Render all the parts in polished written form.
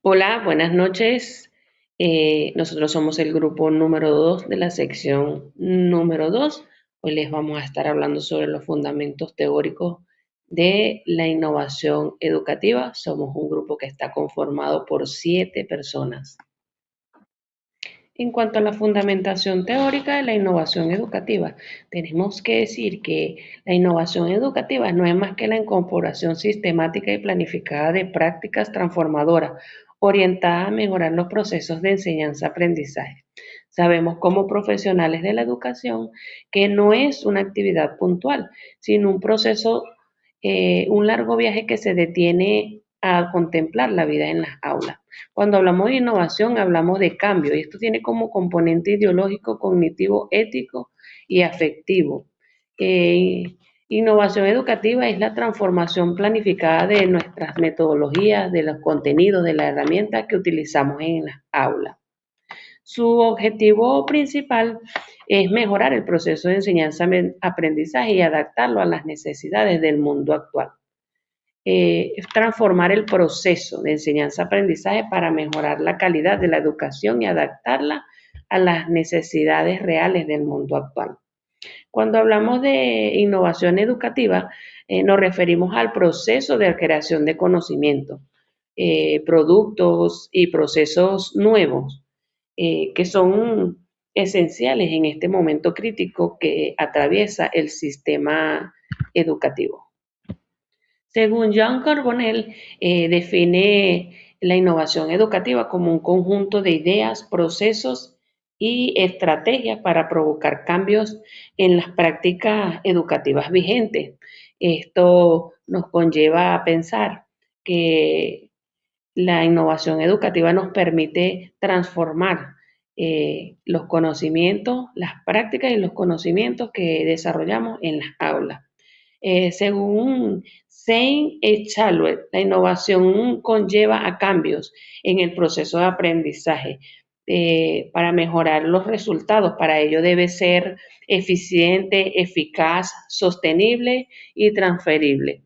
Hola, buenas noches. Nosotros somos el grupo número 2 de la sección número 2. Hoy les vamos a estar hablando sobre los fundamentos teóricos de la innovación educativa. Somos un grupo que está conformado por 7 personas. En cuanto a la fundamentación teórica de la innovación educativa, tenemos que decir que la innovación educativa no es más que la incorporación sistemática y planificada de prácticas transformadoras orientadas a mejorar los procesos de enseñanza-aprendizaje. Sabemos como profesionales de la educación que no es una actividad puntual, sino un proceso, un largo viaje que se detiene a contemplar la vida en las aulas. Cuando hablamos de innovación, hablamos de cambio, y esto tiene como componente ideológico, cognitivo, ético y afectivo. Innovación educativa es la transformación planificada de nuestras metodologías, de los contenidos, de las herramientas que utilizamos en las aulas. Su objetivo principal es mejorar el proceso de enseñanza-aprendizaje y adaptarlo a las necesidades del mundo actual. Es transformar el proceso de enseñanza-aprendizaje para mejorar la calidad de la educación y adaptarla a las necesidades reales del mundo actual. Cuando hablamos de innovación educativa, nos referimos al proceso de creación de conocimiento, productos y procesos nuevos que son esenciales en este momento crítico que atraviesa el sistema educativo. Según Jean Carbonell, define la innovación educativa como un conjunto de ideas, procesos y estrategias para provocar cambios en las prácticas educativas vigentes. Esto nos conlleva a pensar que la innovación educativa nos permite transformar los conocimientos, las prácticas y los conocimientos que desarrollamos en las aulas. Según Sein et Chalwell, la innovación conlleva a cambios en el proceso de aprendizaje para mejorar los resultados. Para ello debe ser eficiente, eficaz, sostenible y transferible.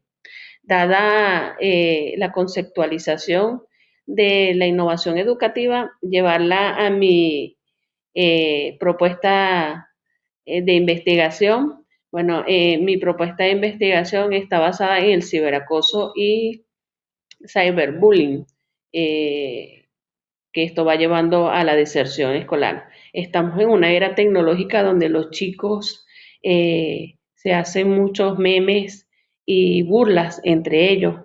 Dada la conceptualización de la innovación educativa, llevarla a mi propuesta de investigación. Bueno, mi propuesta de investigación está basada en el ciberacoso y cyberbullying, que esto va llevando a la deserción escolar. Estamos en una era tecnológica donde los chicos se hacen muchos memes y burlas entre ellos,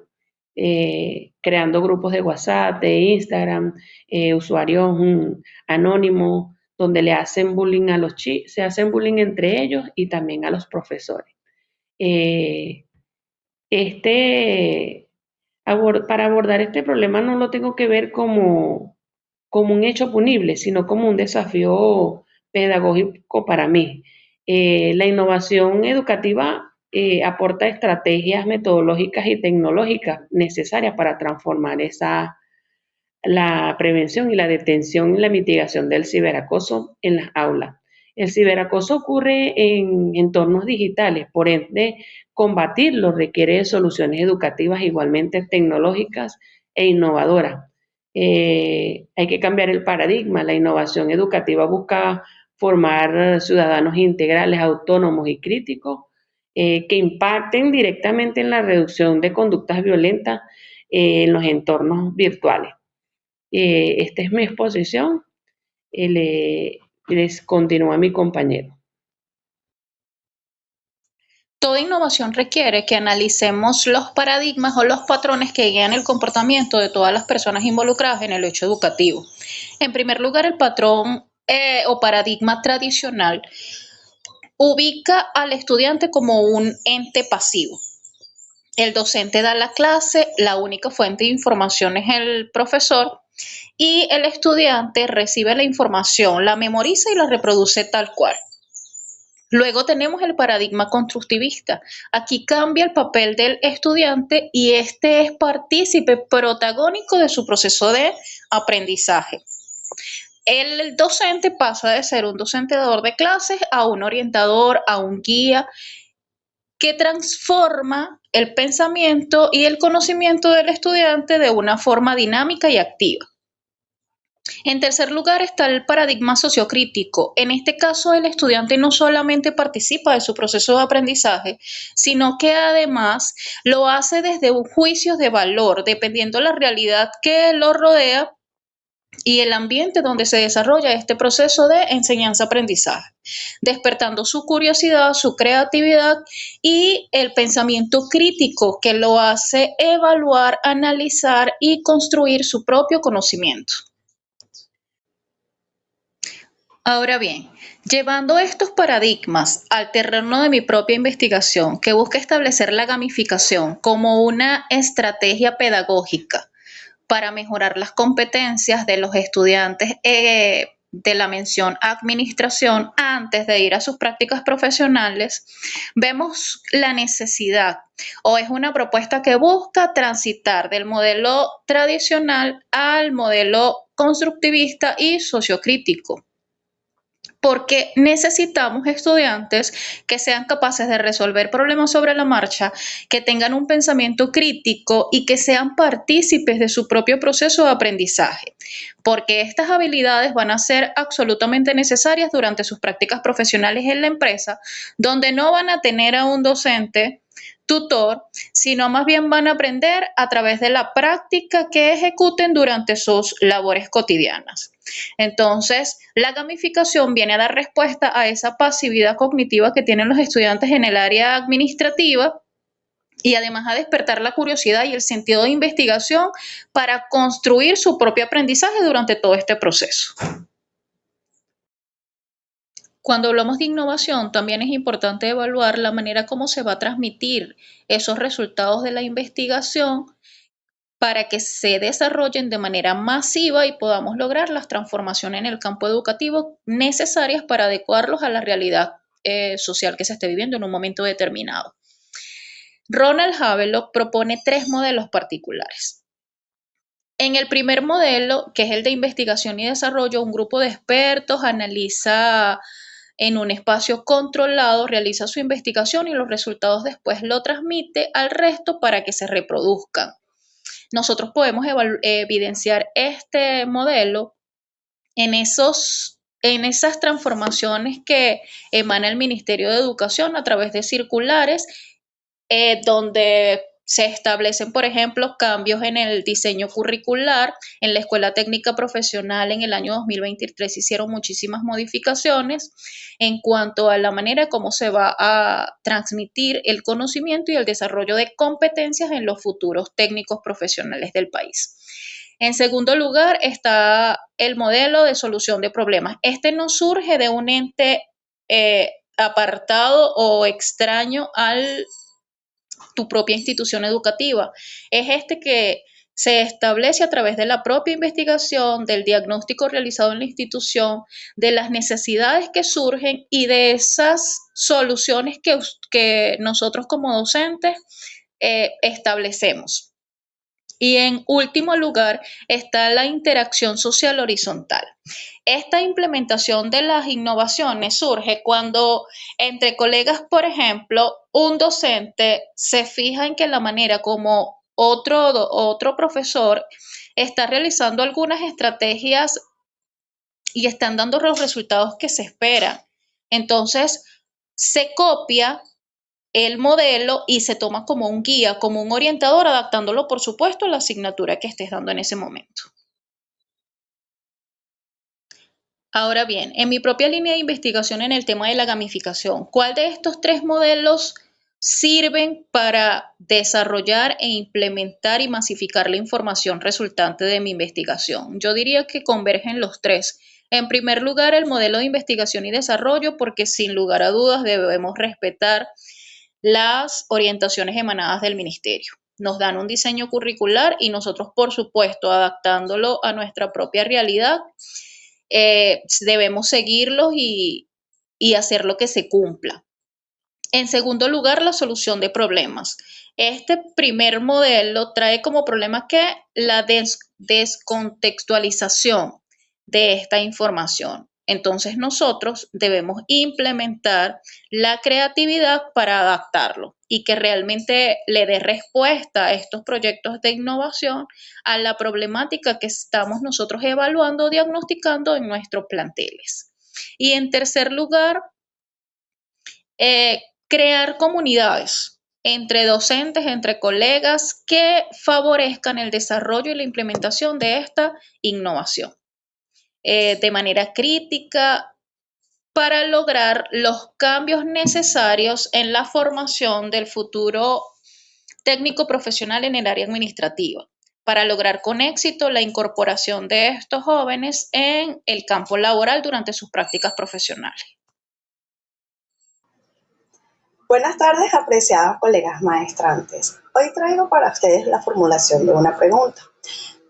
creando grupos de WhatsApp, de Instagram, usuarios anónimos, donde le hacen bullying a los chicos, se hacen bullying entre ellos y también a los profesores. Eh, este, para abordar este problema no lo tengo que ver como un hecho punible, sino como un desafío pedagógico para mí. La innovación educativa aporta estrategias metodológicas y tecnológicas necesarias para transformar la prevención y la detención y la mitigación del ciberacoso en las aulas. El ciberacoso ocurre en entornos digitales, por ende, combatirlo requiere de soluciones educativas igualmente tecnológicas e innovadoras. Hay que cambiar el paradigma. La innovación educativa busca formar ciudadanos integrales, autónomos y críticos que impacten directamente en la reducción de conductas violentas en los entornos virtuales. Esta es mi exposición. Les continúa mi compañero. Toda innovación requiere que analicemos los paradigmas o los patrones que guían el comportamiento de todas las personas involucradas en el hecho educativo. En primer lugar, el patrón o paradigma tradicional ubica al estudiante como un ente pasivo. El docente da la clase, la única fuente de información es el profesor y el estudiante recibe la información, la memoriza y la reproduce tal cual. Luego tenemos el paradigma constructivista. Aquí cambia el papel del estudiante y este es partícipe protagónico de su proceso de aprendizaje. El docente pasa de ser un docente dador de clases a un orientador, a un guía que transforma el pensamiento y el conocimiento del estudiante de una forma dinámica y activa. En tercer lugar está el paradigma sociocrítico. En este caso, el estudiante no solamente participa de su proceso de aprendizaje, sino que además lo hace desde un juicio de valor, dependiendo de la realidad que lo rodea y el ambiente donde se desarrolla este proceso de enseñanza-aprendizaje, despertando su curiosidad, su creatividad y el pensamiento crítico que lo hace evaluar, analizar y construir su propio conocimiento. Ahora bien, llevando estos paradigmas al terreno de mi propia investigación, que busca establecer la gamificación como una estrategia pedagógica para mejorar las competencias de los estudiantes de la mención administración antes de ir a sus prácticas profesionales, vemos la necesidad o es una propuesta que busca transitar del modelo tradicional al modelo constructivista y sociocrítico, porque necesitamos estudiantes que sean capaces de resolver problemas sobre la marcha, que tengan un pensamiento crítico y que sean partícipes de su propio proceso de aprendizaje, porque estas habilidades van a ser absolutamente necesarias durante sus prácticas profesionales en la empresa, donde no van a tener a un docente tutor, sino más bien van a aprender a través de la práctica que ejecuten durante sus labores cotidianas. Entonces, la gamificación viene a dar respuesta a esa pasividad cognitiva que tienen los estudiantes en el área administrativa y además a despertar la curiosidad y el sentido de investigación para construir su propio aprendizaje durante todo este proceso. Cuando hablamos de innovación, también es importante evaluar la manera como se va a transmitir esos resultados de la investigación para que se desarrollen de manera masiva y podamos lograr las transformaciones en el campo educativo necesarias para adecuarlos a la realidad social que se esté viviendo en un momento determinado. Ronald Havelock propone 3 modelos particulares. En el primer modelo, que es el de investigación y desarrollo, un grupo de expertos analiza en un espacio controlado, realiza su investigación y los resultados después lo transmite al resto para que se reproduzcan. Nosotros podemos evidenciar este modelo en esas transformaciones que emana el Ministerio de Educación a través de circulares, donde se establecen, por ejemplo, cambios en el diseño curricular. En la Escuela Técnica Profesional en el año 2023 se hicieron muchísimas modificaciones en cuanto a la manera como se va a transmitir el conocimiento y el desarrollo de competencias en los futuros técnicos profesionales del país. En segundo lugar está el modelo de solución de problemas. Este no surge de un ente apartado o extraño al tu propia institución educativa. Es este que se establece a través de la propia investigación, del diagnóstico realizado en la institución, de las necesidades que surgen y de esas soluciones que nosotros como docentes establecemos. Y en último lugar está la interacción social horizontal. Esta implementación de las innovaciones surge cuando entre colegas, por ejemplo, un docente se fija en que la manera como otro profesor está realizando algunas estrategias y están dando los resultados que se esperan. Entonces, se copia el modelo y se toma como un guía, como un orientador, adaptándolo, por supuesto, a la asignatura que estés dando en ese momento. Ahora bien, en mi propia línea de investigación en el tema de la gamificación, ¿cuál de estos 3 modelos sirven para desarrollar e implementar y masificar la información resultante de mi investigación? Yo diría que convergen los 3. En primer lugar, el modelo de investigación y desarrollo, porque sin lugar a dudas debemos respetar las orientaciones emanadas del ministerio. Nos dan un diseño curricular y nosotros, por supuesto, adaptándolo a nuestra propia realidad, debemos seguirlos y hacer lo que se cumpla. En segundo lugar, la solución de problemas. Este primer modelo trae como problema que la descontextualización de esta información. Entonces nosotros debemos implementar la creatividad para adaptarlo y que realmente le dé respuesta a estos proyectos de innovación a la problemática que estamos nosotros evaluando o diagnosticando en nuestros planteles. Y en tercer lugar, crear comunidades entre docentes, entre colegas que favorezcan el desarrollo y la implementación de esta innovación de manera crítica para lograr los cambios necesarios en la formación del futuro técnico profesional en el área administrativa, para lograr con éxito la incorporación de estos jóvenes en el campo laboral durante sus prácticas profesionales. Buenas tardes, apreciados colegas maestrantes. Hoy traigo para ustedes la formulación de una pregunta.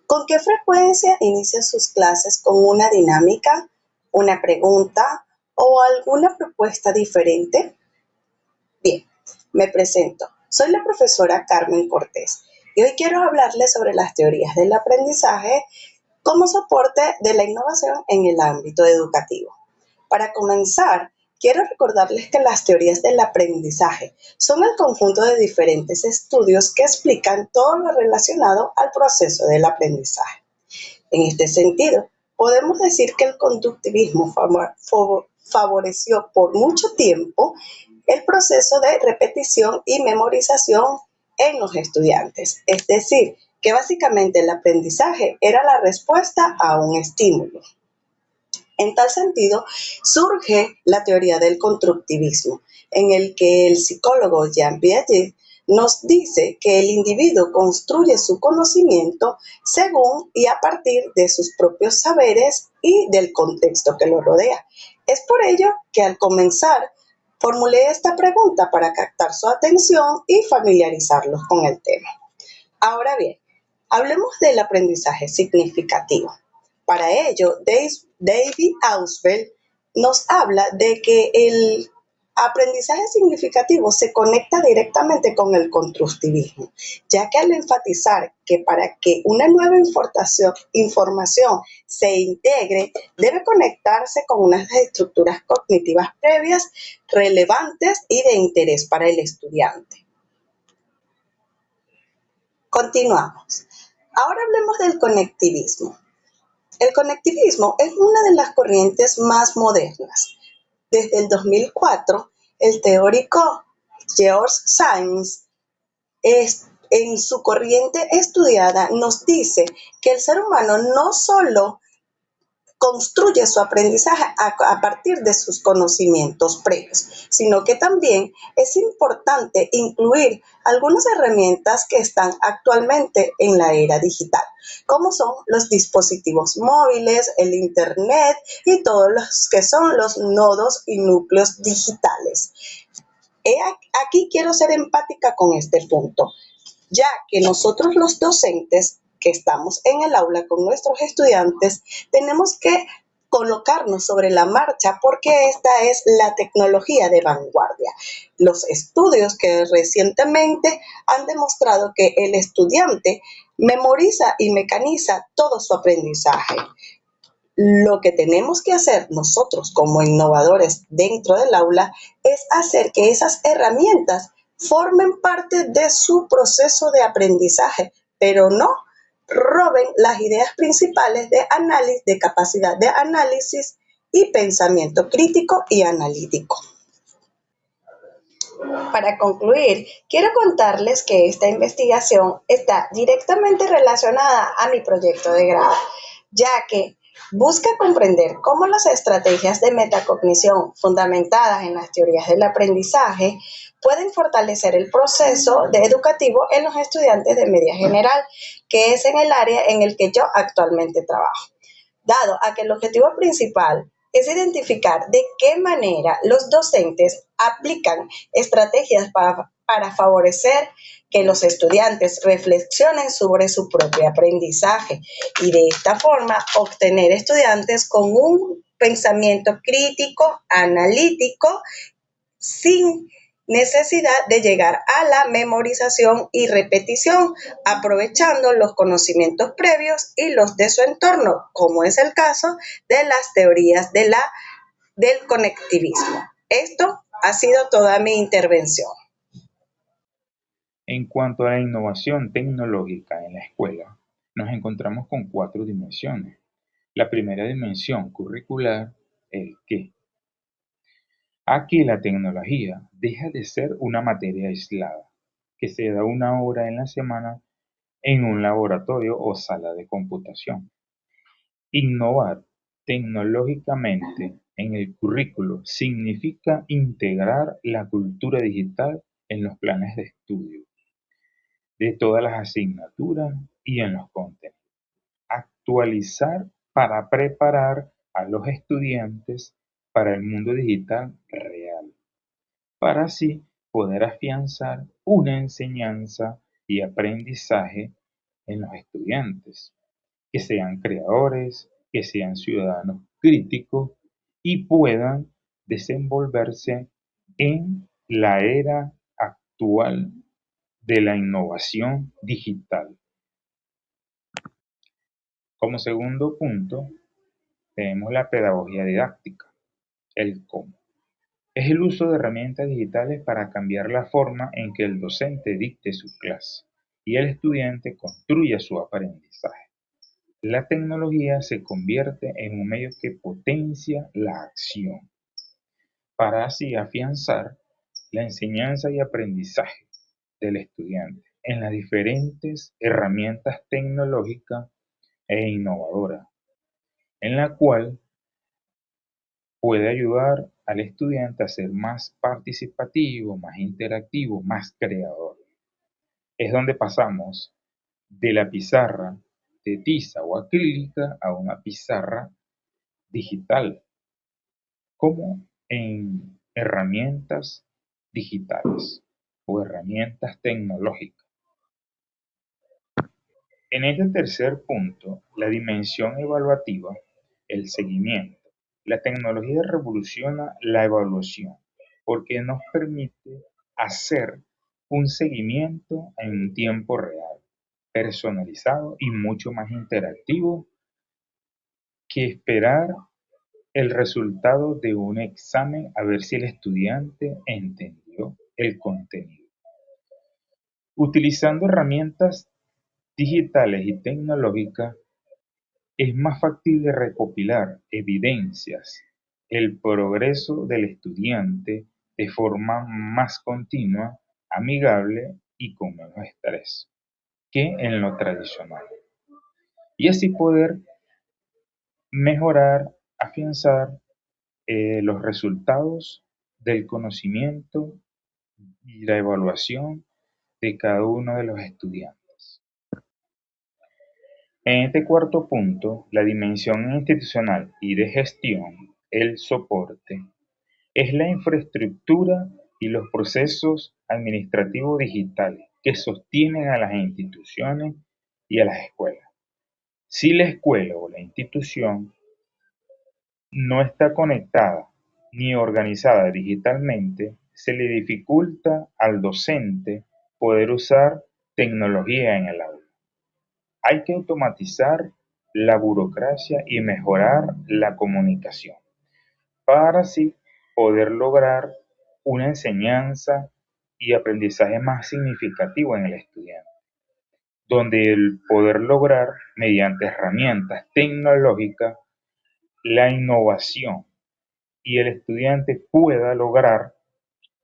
¿Con qué frecuencia inician sus clases con una dinámica, una pregunta o alguna propuesta diferente? Bien, me presento. Soy la profesora Carmen Cortés y hoy quiero hablarles sobre las teorías del aprendizaje como soporte de la innovación en el ámbito educativo. Para comenzar, quiero recordarles que las teorías del aprendizaje son el conjunto de diferentes estudios que explican todo lo relacionado al proceso del aprendizaje. En este sentido, podemos decir que el conductivismo favoreció por mucho tiempo el proceso de repetición y memorización en los estudiantes, es decir, que básicamente el aprendizaje era la respuesta a un estímulo. En tal sentido, surge la teoría del constructivismo, en el que el psicólogo Jean Piaget nos dice que el individuo construye su conocimiento según y a partir de sus propios saberes y del contexto que lo rodea. Es por ello que al comenzar formulé esta pregunta para captar su atención y familiarizarlos con el tema. Ahora bien, hablemos del aprendizaje significativo. Para ello, David Ausubel nos habla de que el aprendizaje significativo se conecta directamente con el constructivismo, ya que al enfatizar que para que una nueva información se integre, debe conectarse con unas estructuras cognitivas previas, relevantes y de interés para el estudiante. Continuamos. Ahora hablemos del conectivismo. El conectivismo es una de las corrientes más modernas. Desde el 2004, el teórico George Sims, en su corriente estudiada, nos dice que el ser humano no solo construye su aprendizaje a partir de sus conocimientos previos, sino que también es importante incluir algunas herramientas que están actualmente en la era digital, como son los dispositivos móviles, el internet y todos los que son los nodos y núcleos digitales. Aquí quiero ser empática con este punto, ya que nosotros los docentes que estamos en el aula con nuestros estudiantes, tenemos que colocarnos sobre la marcha porque esta es la tecnología de vanguardia. Los estudios que recientemente han demostrado que el estudiante memoriza y mecaniza todo su aprendizaje. Lo que tenemos que hacer nosotros como innovadores dentro del aula es hacer que esas herramientas formen parte de su proceso de aprendizaje, pero no roben las ideas principales de análisis, de capacidad de análisis y pensamiento crítico y analítico. Para concluir, quiero contarles que esta investigación está directamente relacionada a mi proyecto de grado, ya que busca comprender cómo las estrategias de metacognición fundamentadas en las teorías del aprendizaje pueden fortalecer el proceso educativo en los estudiantes de media general, que es en el área en el que yo actualmente trabajo. Dado a que el objetivo principal es identificar de qué manera los docentes aplican estrategias para favorecer que los estudiantes reflexionen sobre su propio aprendizaje y de esta forma obtener estudiantes con un pensamiento crítico, analítico, sin necesidad de llegar a la memorización y repetición, aprovechando los conocimientos previos y los de su entorno, como es el caso de las teorías del conectivismo. Esto ha sido toda mi intervención. En cuanto a la innovación tecnológica en la escuela, nos encontramos con 4 dimensiones. La primera dimensión curricular, el qué. Aquí la tecnología deja de ser una materia aislada, que se da una hora en la semana en un laboratorio o sala de computación. Innovar tecnológicamente en el currículo significa integrar la cultura digital en los planes de estudio de todas las asignaturas y en los contenidos. Actualizar para preparar a los estudiantes para el mundo digital real, para así poder afianzar una enseñanza y aprendizaje en los estudiantes, que sean creadores, que sean ciudadanos críticos y puedan desenvolverse en la era actual de la innovación digital. Como segundo punto, tenemos la pedagogía didáctica, el cómo. Es el uso de herramientas digitales para cambiar la forma en que el docente dicte su clase y el estudiante construya su aprendizaje. La tecnología se convierte en un medio que potencia la acción, para así afianzar la enseñanza y aprendizaje del estudiante en las diferentes herramientas tecnológicas e innovadoras, en la cual puede ayudar al estudiante a ser más participativo, más interactivo, más creador. Es donde pasamos de la pizarra de tiza o acrílica a una pizarra digital, como en herramientas digitales o herramientas tecnológicas. En este tercer punto, la dimensión evaluativa, el seguimiento. La tecnología revoluciona la evaluación porque nos permite hacer un seguimiento en un tiempo real, personalizado y mucho más interactivo que esperar el resultado de un examen a ver si el estudiante entendió el contenido. Utilizando herramientas digitales y tecnológicas, es más factible recopilar evidencias el progreso del estudiante de forma más continua, amigable y con menos estrés que en lo tradicional. Y así poder mejorar, afianzar los resultados del conocimiento y la evaluación de cada uno de los estudiantes. En este cuarto punto, la dimensión institucional y de gestión, el soporte, es la infraestructura y los procesos administrativos digitales que sostienen a las instituciones y a las escuelas. Si la escuela o la institución no está conectada ni organizada digitalmente, se le dificulta al docente poder usar tecnología en el aula. Hay que automatizar la burocracia y mejorar la comunicación para así poder lograr una enseñanza y aprendizaje más significativo en el estudiante, donde el poder lograr mediante herramientas tecnológicas la innovación y el estudiante pueda lograr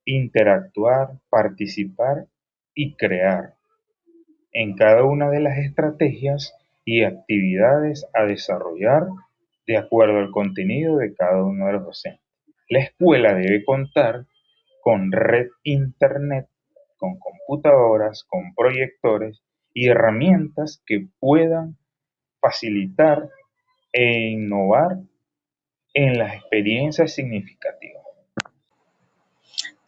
interactuar, participar y crear en cada una de las estrategias y actividades a desarrollar de acuerdo al contenido de cada uno de los docentes. La escuela debe contar con red internet, con computadoras, con proyectores y herramientas que puedan facilitar e innovar en las experiencias significativas.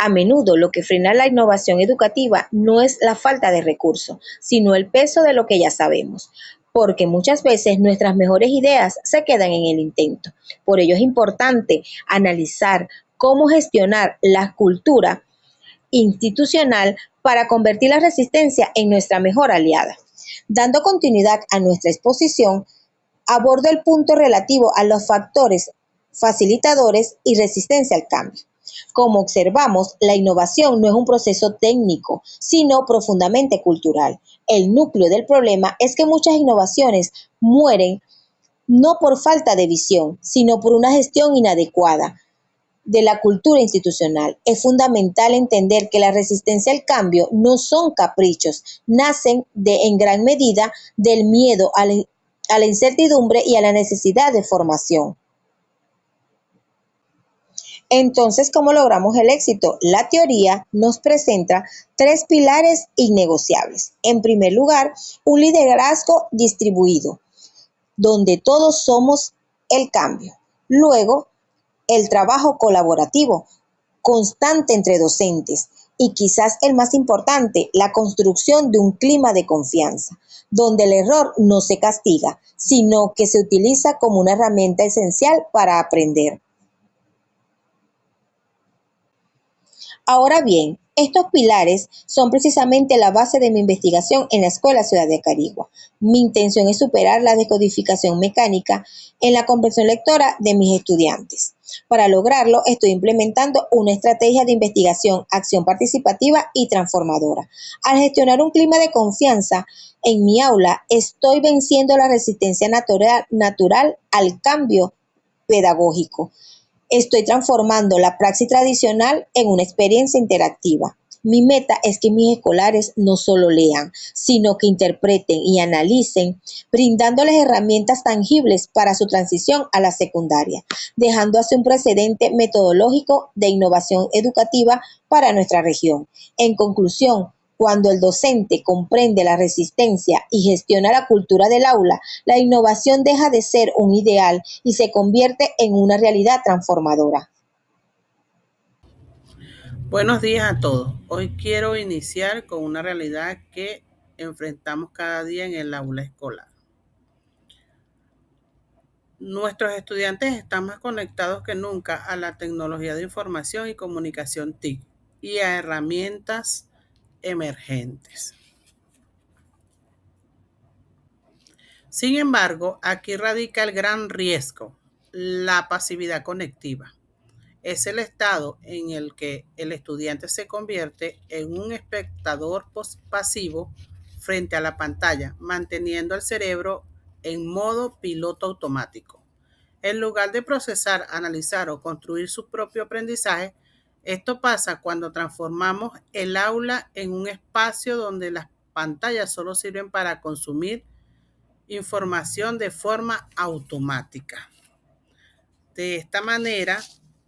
A menudo lo que frena la innovación educativa no es la falta de recursos, sino el peso de lo que ya sabemos, porque muchas veces nuestras mejores ideas se quedan en el intento. Por ello es importante analizar cómo gestionar la cultura institucional para convertir la resistencia en nuestra mejor aliada. Dando continuidad a nuestra exposición, abordo el punto relativo a los factores facilitadores y resistencia al cambio. Como observamos, la innovación no es un proceso técnico, sino profundamente cultural. El núcleo del problema es que muchas innovaciones mueren no por falta de visión, sino por una gestión inadecuada de la cultura institucional. Es fundamental entender que la resistencia al cambio no son caprichos, nacen en gran medida del miedo a la incertidumbre y a la necesidad de formación. Entonces, ¿cómo logramos el éxito? La teoría nos presenta 3 pilares innegociables. En primer lugar, un liderazgo distribuido, donde todos somos el cambio. Luego, el trabajo colaborativo, constante entre docentes. Y quizás el más importante, la construcción de un clima de confianza, donde el error no se castiga, sino que se utiliza como una herramienta esencial para aprender. Ahora bien, estos pilares son precisamente la base de mi investigación en la Escuela Ciudad de Acarigua. Mi intención es superar la decodificación mecánica en la comprensión lectora de mis estudiantes. Para lograrlo, estoy implementando una estrategia de investigación, acción participativa y transformadora. Al gestionar un clima de confianza en mi aula, estoy venciendo la resistencia natural al cambio pedagógico. Estoy transformando la praxis tradicional en una experiencia interactiva. Mi meta es que mis escolares no solo lean, sino que interpreten y analicen, brindándoles herramientas tangibles para su transición a la secundaria, dejando así un precedente metodológico de innovación educativa para nuestra región. En conclusión, cuando el docente comprende la resistencia y gestiona la cultura del aula, la innovación deja de ser un ideal y se convierte en una realidad transformadora. Buenos días a todos. Hoy quiero iniciar con una realidad que enfrentamos cada día en el aula escolar. Nuestros estudiantes están más conectados que nunca a la tecnología de información y comunicación TIC y a herramientas emergentes. Sin embargo, aquí radica el gran riesgo, la pasividad conectiva. Es el estado en el que el estudiante se convierte en un espectador pasivo frente a la pantalla, manteniendo el cerebro en modo piloto automático. En lugar de procesar, analizar o construir su propio aprendizaje, esto pasa cuando transformamos el aula en un espacio donde las pantallas solo sirven para consumir información de forma automática. De esta manera,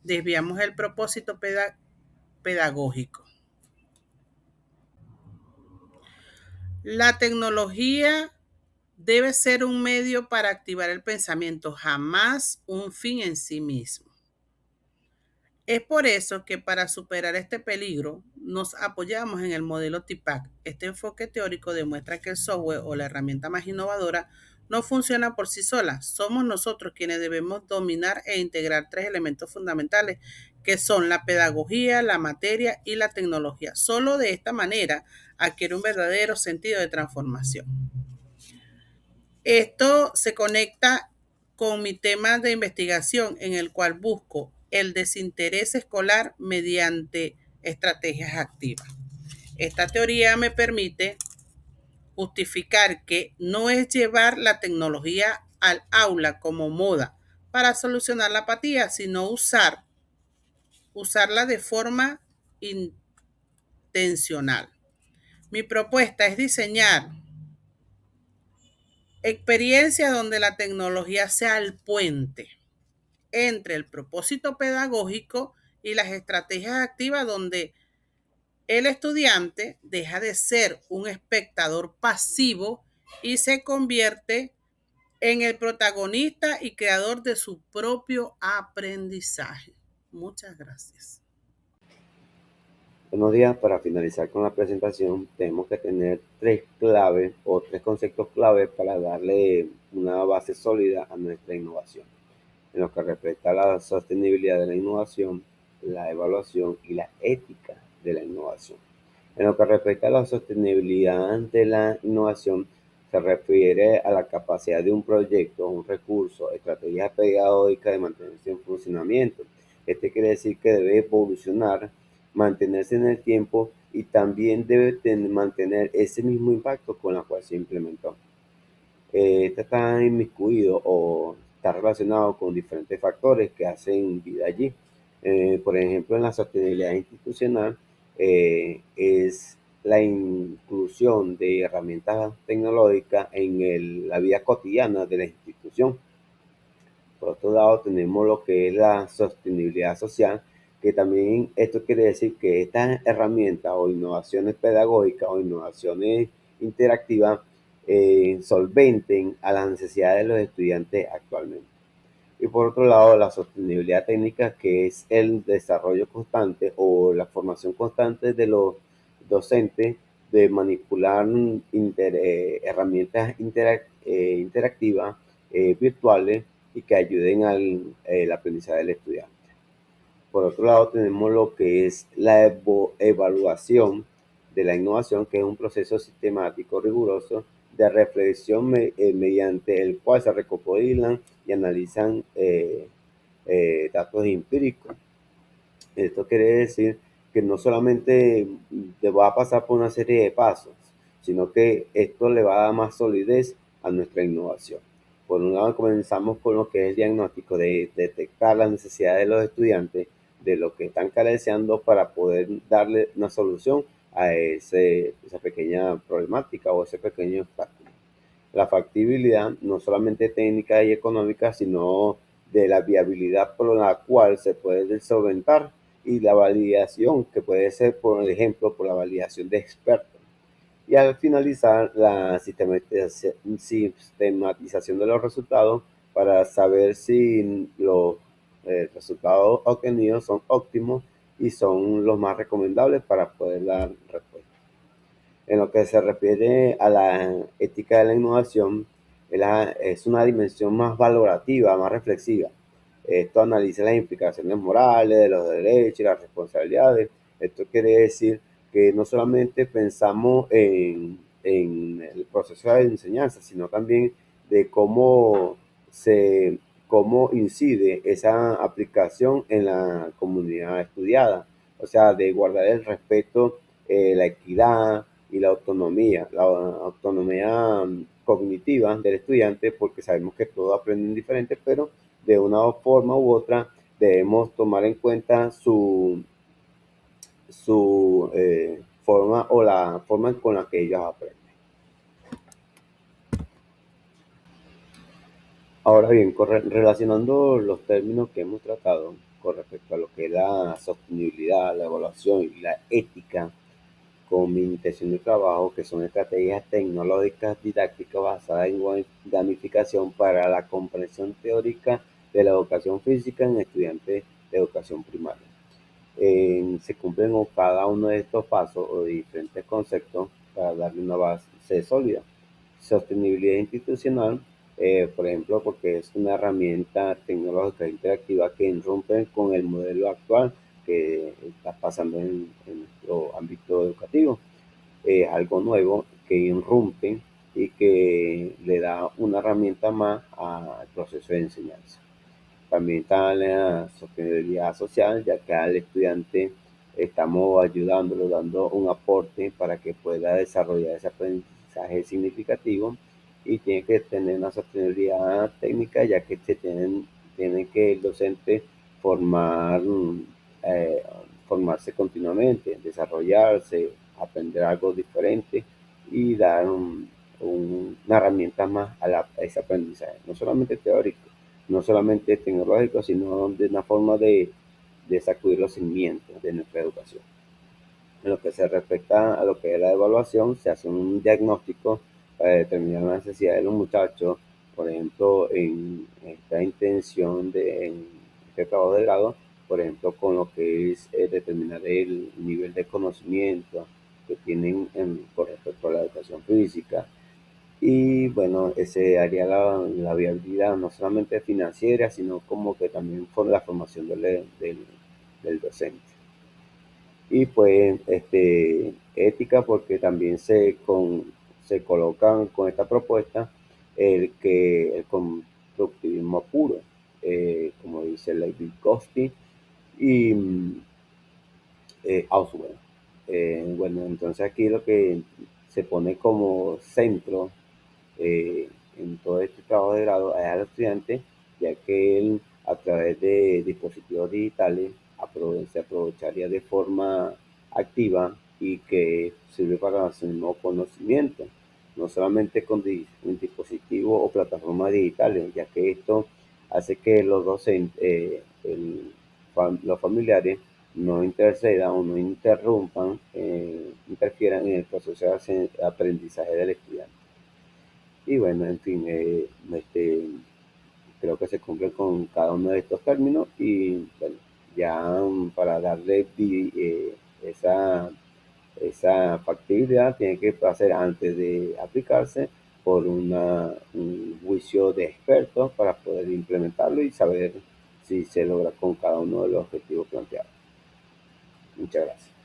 desviamos el propósito pedagógico. La tecnología debe ser un medio para activar el pensamiento, jamás un fin en sí mismo. Es por eso que para superar este peligro nos apoyamos en el modelo TIPAC. Este enfoque teórico demuestra que el software o la herramienta más innovadora no funciona por sí sola. Somos nosotros quienes debemos dominar e integrar 3 elementos fundamentales que son la pedagogía, la materia y la tecnología. Solo de esta manera adquiere un verdadero sentido de transformación. Esto se conecta con mi tema de investigación en el cual busco el desinterés escolar mediante estrategias activas. Esta teoría me permite justificar que no es llevar la tecnología al aula como moda para solucionar la apatía, sino usarla de forma intencional. Mi propuesta es diseñar experiencias donde la tecnología sea el puente entre el propósito pedagógico y las estrategias activas donde el estudiante deja de ser un espectador pasivo y se convierte en el protagonista y creador de su propio aprendizaje. Muchas gracias. Buenos días. Para finalizar con la presentación, tenemos que tener 3 claves o 3 conceptos claves para darle una base sólida a nuestra innovación. En lo que respecta a la sostenibilidad de la innovación, la evaluación y la ética de la innovación. En lo que respecta a la sostenibilidad de la innovación, se refiere a la capacidad de un proyecto, un recurso, estrategia pedagógica de mantenerse en funcionamiento. Este quiere decir que debe evolucionar, mantenerse en el tiempo y también debe mantener ese mismo impacto con la cual se implementó. Este está inmiscuido o está relacionado con diferentes factores que hacen vida allí. Por ejemplo, en la sostenibilidad institucional es la inclusión de herramientas tecnológicas en la vida cotidiana de la institución. Por otro lado, tenemos lo que es la sostenibilidad social, que también esto quiere decir que estas herramientas o innovaciones pedagógicas o innovaciones interactivas solventen a las necesidades de los estudiantes actualmente. Y por otro lado, la sostenibilidad técnica, que es el desarrollo constante o la formación constante de los docentes de manipular herramientas interactivas, virtuales, y que ayuden al el aprendizaje del estudiante. Por otro lado, tenemos lo que es la evaluación de la innovación, que es un proceso sistemático, riguroso, de reflexión mediante el cual se recopilan y analizan datos empíricos. Esto quiere decir que no solamente va a pasar por una serie de pasos, sino que esto le va a dar más solidez a nuestra innovación. Por un lado, comenzamos con lo que es el diagnóstico, de detectar las necesidades de los estudiantes, de lo que están careciendo para poder darle una solución a esa pequeña problemática o ese pequeño obstáculo. La factibilidad, no solamente técnica y económica, sino de la viabilidad por la cual se puede solventar, y la validación, que puede ser, por ejemplo, por la validación de expertos. Y al finalizar, la sistematización de los resultados para saber si los resultados obtenidos son óptimos y son los más recomendables para poder dar respuesta. En lo que se refiere a la ética de la innovación, es una dimensión más valorativa, más reflexiva. Esto analiza las implicaciones morales de los derechos y las responsabilidades. Esto quiere decir que no solamente pensamos en el proceso de enseñanza, sino también de cómo incide esa aplicación en la comunidad estudiada. O sea, de guardar el respeto, la equidad y la autonomía cognitiva del estudiante, porque sabemos que todos aprenden diferente, pero de una forma u otra debemos tomar en cuenta su forma o la forma con la que ellos aprenden. Ahora bien, relacionando los términos que hemos tratado con respecto a lo que es la sostenibilidad, la evaluación y la ética con mi intención de trabajo, que son estrategias tecnológicas didácticas basadas en gamificación para la comprensión teórica de la educación física en estudiantes de educación primaria. Se cumplen con cada uno de estos pasos o de diferentes conceptos para darle una base sólida. Sostenibilidad institucional, por ejemplo, porque es una herramienta tecnológica interactiva que irrumpe con el modelo actual que está pasando en nuestro ámbito educativo. Algo nuevo que irrumpe y que le da una herramienta más al proceso de enseñanza. También está la sostenibilidad social, ya que al estudiante estamos ayudándolo, dando un aporte para que pueda desarrollar ese aprendizaje significativo, y tiene que tener una sostenibilidad técnica, ya que tiene que el docente eh, formarse continuamente, desarrollarse, aprender algo diferente y dar una herramienta más a ese aprendizaje, no solamente teórico, no solamente tecnológico, sino de una forma de sacudir los cimientos de nuestra educación. En lo que se respecta a lo que es la evaluación, se hace un diagnóstico para determinar la necesidad de los muchachos, por ejemplo, en esta intención en este trabajo de grado, por ejemplo, con lo que es determinar el nivel de conocimiento que tienen con respecto a la educación física. Y bueno, ese haría la viabilidad no solamente financiera, sino como que también por la formación del docente. y pues ética porque también se colocan con esta propuesta el constructivismo puro, como dice Levi Vygotsky y Ausubel. Bueno, entonces aquí lo que se pone como centro en todo este trabajo de grado es al estudiante, ya que él a través de dispositivos digitales se aprovecharía de forma activa y que sirve para su nuevo conocimiento, no solamente con dispositivos o plataformas digitales, ya que esto hace que los docentes, los familiares no intercedan o no interrumpan, interfieran en el proceso de aprendizaje del estudiante. Y bueno, en fin, creo que se cumple con cada uno de estos términos y bueno, ya para darle esa factibilidad tiene que pasar antes de aplicarse por un juicio de expertos para poder implementarlo y saber si se logra con cada uno de los objetivos planteados. Muchas gracias.